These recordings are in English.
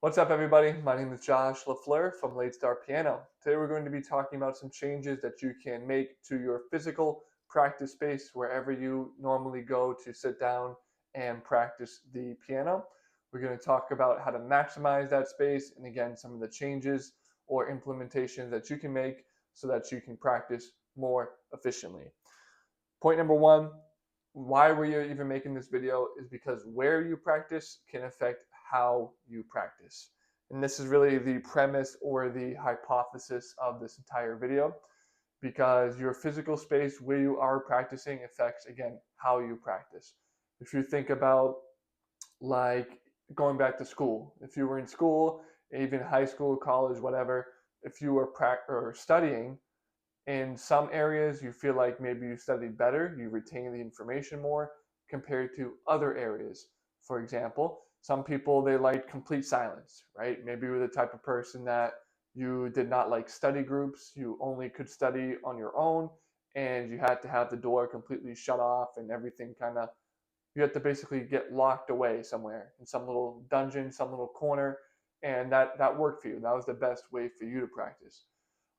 What's up, everybody? My name is Josh LaFleur from Late Start Piano. Today, we're going to be talking about some changes that you can make to your physical practice space wherever you normally go to sit down and practice the piano. We're going to talk about how to maximize that space and, again, some of the changes or implementations that you can make so that you can practice more efficiently. Point number one, why we're even making this video is because where you practice can affect how you practice. And this is really the premise or the hypothesis of this entire video, because your physical space where you are practicing affects, again, how you practice. If you think about like going back to school, if you were in school, even high school, college, whatever, if you were studying, in some areas you feel like maybe you studied better, you retain the information more compared to other areas. For example, some people, they like complete silence, right? Maybe you're the type of person that you did not like study groups, you only could study on your own, and you had to have the door completely shut off and everything kind of, you had to basically get locked away somewhere in some little dungeon, some little corner, and that worked for you. That was the best way for you to practice.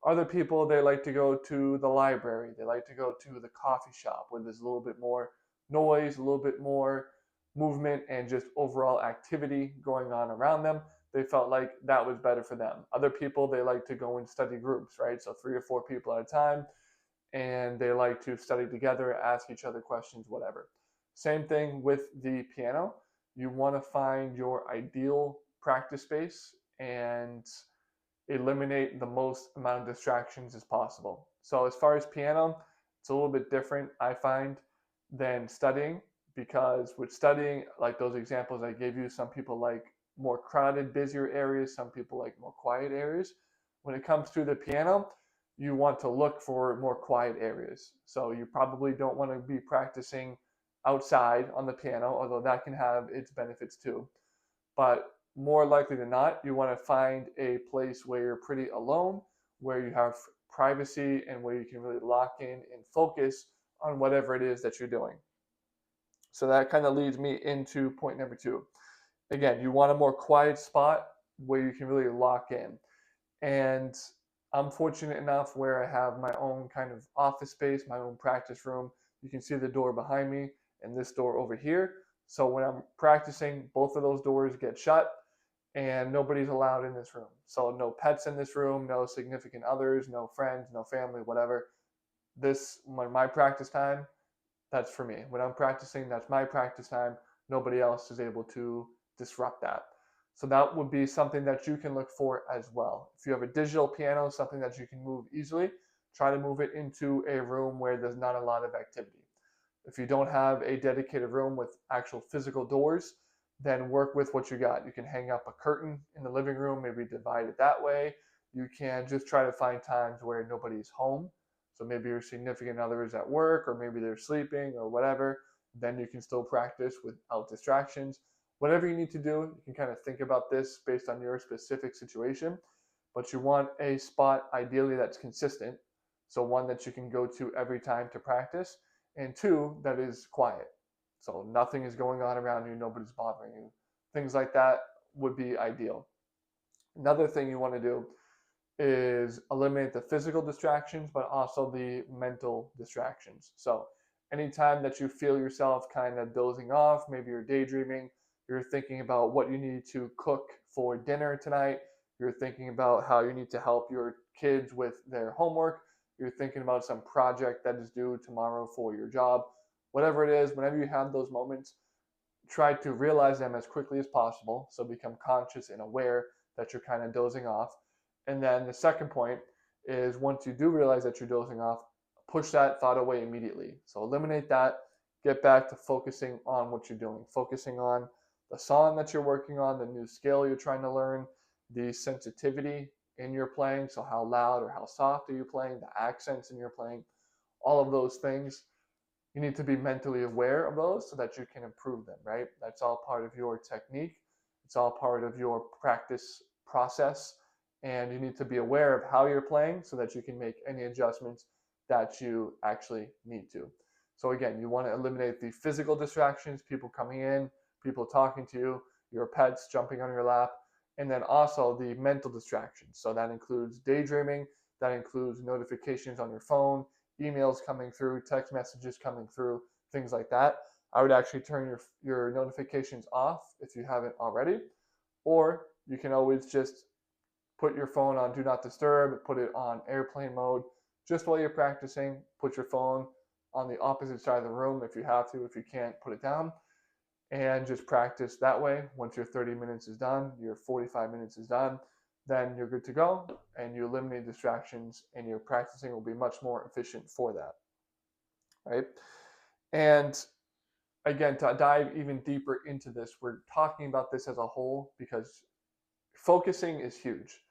Other people, they like to go to the library, they like to go to the coffee shop where there's a little bit more noise, a little bit more movement, and just overall activity going on around them. They felt like that was better for them. Other people, they like to go and study groups, right? So 3 or 4 people at a time, and they like to study together, ask each other questions, whatever. Same thing with the piano. You want to find your ideal practice space and eliminate the most amount of distractions as possible. So as far as piano, it's a little bit different, I find, than studying, because with studying, like those examples I gave you, some people like more crowded, busier areas, some people like more quiet areas. When it comes to the piano, you want to look for more quiet areas. So you probably don't want to be practicing outside on the piano, although that can have its benefits too. But more likely than not, you want to find a place where you're pretty alone, where you have privacy, and where you can really lock in and focus on whatever it is that you're doing. So that kind of leads me into point number two. Again, you want a more quiet spot where you can really lock in. And I'm fortunate enough where I have my own kind of office space, my own practice room. You can see the door behind me and this door over here. So when I'm practicing, both of those doors get shut and nobody's allowed in this room. So no pets in this room, no significant others, no friends, no family, whatever. This, when my practice time, that's for me. When I'm practicing, that's my practice time. Nobody else is able to disrupt that. So that would be something that you can look for as well. If you have a digital piano, something that you can move easily, try to move it into a room where there's not a lot of activity. If you don't have a dedicated room with actual physical doors, then work with what you got. You can hang up a curtain in the living room, maybe divide it that way. You can just try to find times where nobody's home. So maybe your significant other is at work, or maybe they're sleeping, or whatever. Then you can still practice without distractions. Whatever you need to do, you can kind of think about this based on your specific situation. But you want a spot ideally that's consistent. So one that you can go to every time to practice, and two, that is quiet. So nothing is going on around you, nobody's bothering you. Things like that would be ideal. Another thing you want to do is eliminate the physical distractions, but also the mental distractions. So anytime that you feel yourself kind of dozing off, maybe you're daydreaming, you're thinking about what you need to cook for dinner tonight, you're thinking about how you need to help your kids with their homework, you're thinking about some project that is due tomorrow for your job, whatever it is, whenever you have those moments, try to realize them as quickly as possible. So become conscious and aware that you're kind of dozing off. And then the second point is, once you do realize that you're dozing off, push that thought away immediately. So eliminate that, get back to focusing on what you're doing, focusing on the song that you're working on, the new skill you're trying to learn, the sensitivity in your playing. So how loud or how soft are you playing, the accents in your playing, all of those things. You need to be mentally aware of those so that you can improve them, right? That's all part of your technique. It's all part of your practice process. And you need to be aware of how you're playing so that you can make any adjustments that you actually need to. So again, you want to eliminate the physical distractions, people coming in, people talking to you, your pets jumping on your lap, and then also the mental distractions. So that includes daydreaming, that includes notifications on your phone, emails coming through, text messages coming through, things like that. I would actually turn your notifications off if you haven't already, or you can always just put your phone on do not disturb, put it on airplane mode just while you're practicing. Put your phone on the opposite side of the room if you have to, if you can't, put it down and just practice that way. Once your 30 minutes is done, your 45 minutes is done, then you're good to go and you eliminate distractions and your practicing will be much more efficient for that, right? And again, to dive even deeper into this, we're talking about this as a whole because focusing is huge.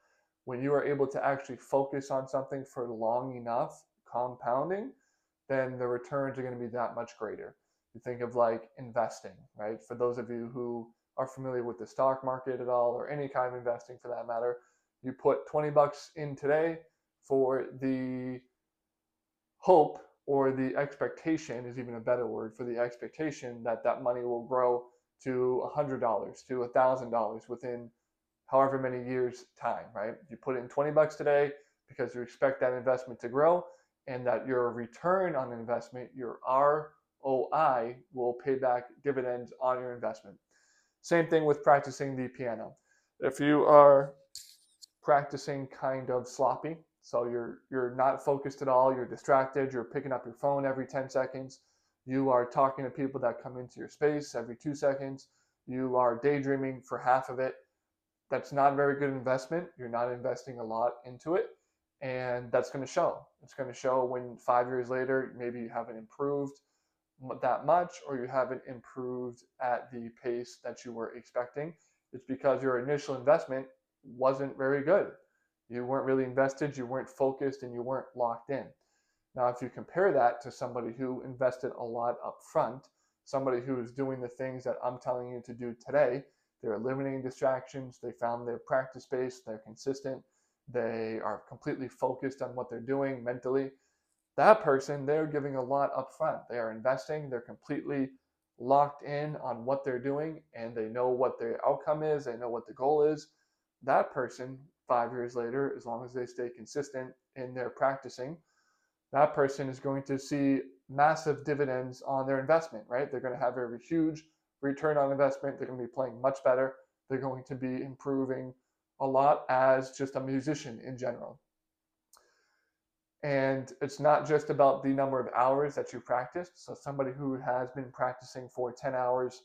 When you are able to actually focus on something for long enough, compounding, then the returns are going to be that much greater. You think of like investing, right? For those of you who are familiar with the stock market at all, or any kind of investing for that matter, you put 20 bucks in today for the hope, or the expectation is even a better word, for the expectation that that money will grow to $100, to $1,000 within however many years time, right? You put in 20 bucks today because you expect that investment to grow and that your return on investment, your ROI, will pay back dividends on your investment. Same thing with practicing the piano. If you are practicing kind of sloppy, so you're not focused at all, you're distracted, you're picking up your phone every 10 seconds, you are talking to people that come into your space every 2 seconds, you are daydreaming for half of it, that's not a very good investment. You're not investing a lot into it, and that's going to show. It's going to show when 5 years later, maybe you haven't improved that much, or you haven't improved at the pace that you were expecting. It's because your initial investment wasn't very good. You weren't really invested, you weren't focused, and you weren't locked in. Now, if you compare that to somebody who invested a lot up front, somebody who is doing the things that I'm telling you to do today, they're eliminating distractions, they found their practice space, they're consistent, they are completely focused on what they're doing mentally. That person, they're giving a lot up front. They are investing, they're completely locked in on what they're doing, and they know what the outcome is, they know what the goal is. That person, 5 years later, as long as they stay consistent in their practicing, that person is going to see massive dividends on their investment, right? They're going to have a huge return on investment. They're going to be playing much better. They're going to be improving a lot as just a musician in general. And it's not just about the number of hours that you practiced. So somebody who has been practicing for 10 hours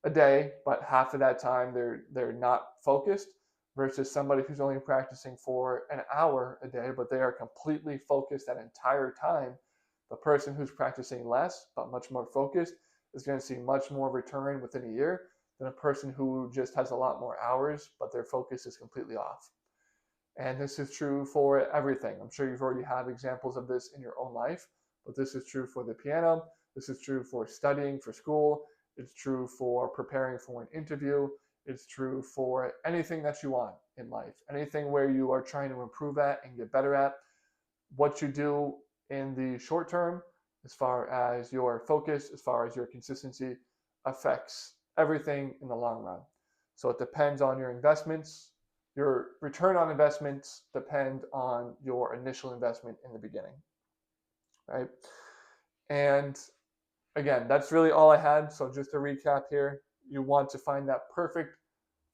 a day, but half of that time they're not focused, versus somebody who's only practicing for an hour a day, but they are completely focused that entire time. The person who's practicing less, but much more focused, is going to see much more return within a year than a person who just has a lot more hours, but their focus is completely off. And this is true for everything. I'm sure you've already had examples of this in your own life, but this is true for the piano. This is true for studying for school. It's true for preparing for an interview. It's true for anything that you want in life, anything where you are trying to improve at and get better at. What you do in the short term, as far as your focus, as far as your consistency, affects everything in the long run. So it depends on your investments. Your return on investments depend on your initial investment in the beginning, right? And again, that's really all I had. So just to recap here, you want to find that perfect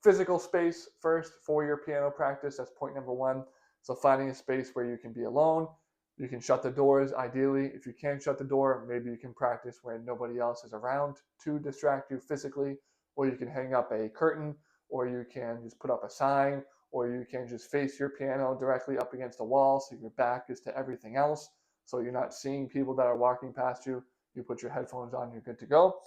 physical space first for your piano practice. That's point number one. So finding a space where you can be alone. You can shut the doors, ideally. If you can't shut the door, maybe you can practice when nobody else is around to distract you physically, or you can hang up a curtain, or you can just put up a sign, or you can just face your piano directly up against a wall so your back is to everything else, so you're not seeing people that are walking past you. You put your headphones on, you're good to go.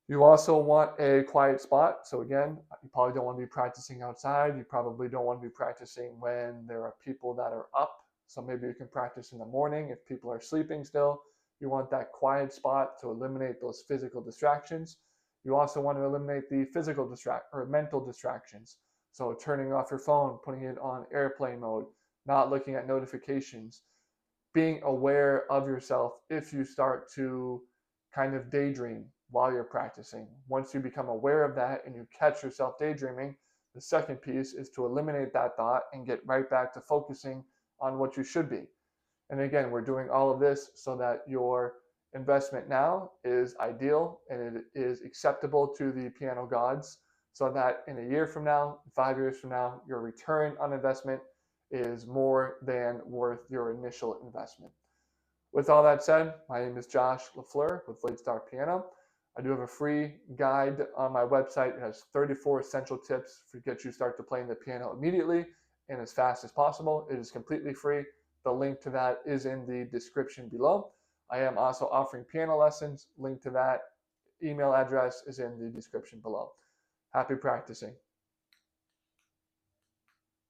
You also want a quiet spot. So again, you probably don't want to be practicing outside. You probably don't want to be practicing when there are people that are up. So maybe you can practice in the morning if people are sleeping still. You want that quiet spot to eliminate those physical distractions. You also want to eliminate the mental distractions. So turning off your phone, putting it on airplane mode, not looking at notifications, being aware of yourself if you start to kind of daydream while you're practicing. Once you become aware of that and you catch yourself daydreaming, The second piece is to eliminate that thought and get right back to focusing on what you should be. And again, we're doing all of this so that your investment now is ideal and it is acceptable to the piano gods, so that in a year from now, 5 years from now, your return on investment is more than worth your initial investment. With all that said, my name is Josh LaFleur with Late Start Piano. I do have a free guide on my website. It has 34 essential tips to get you start to playing the piano immediately and as fast as possible. It is completely free. The link to that is in the description below. I am also offering piano lessons. Link to that email address is in the description below. Happy practicing.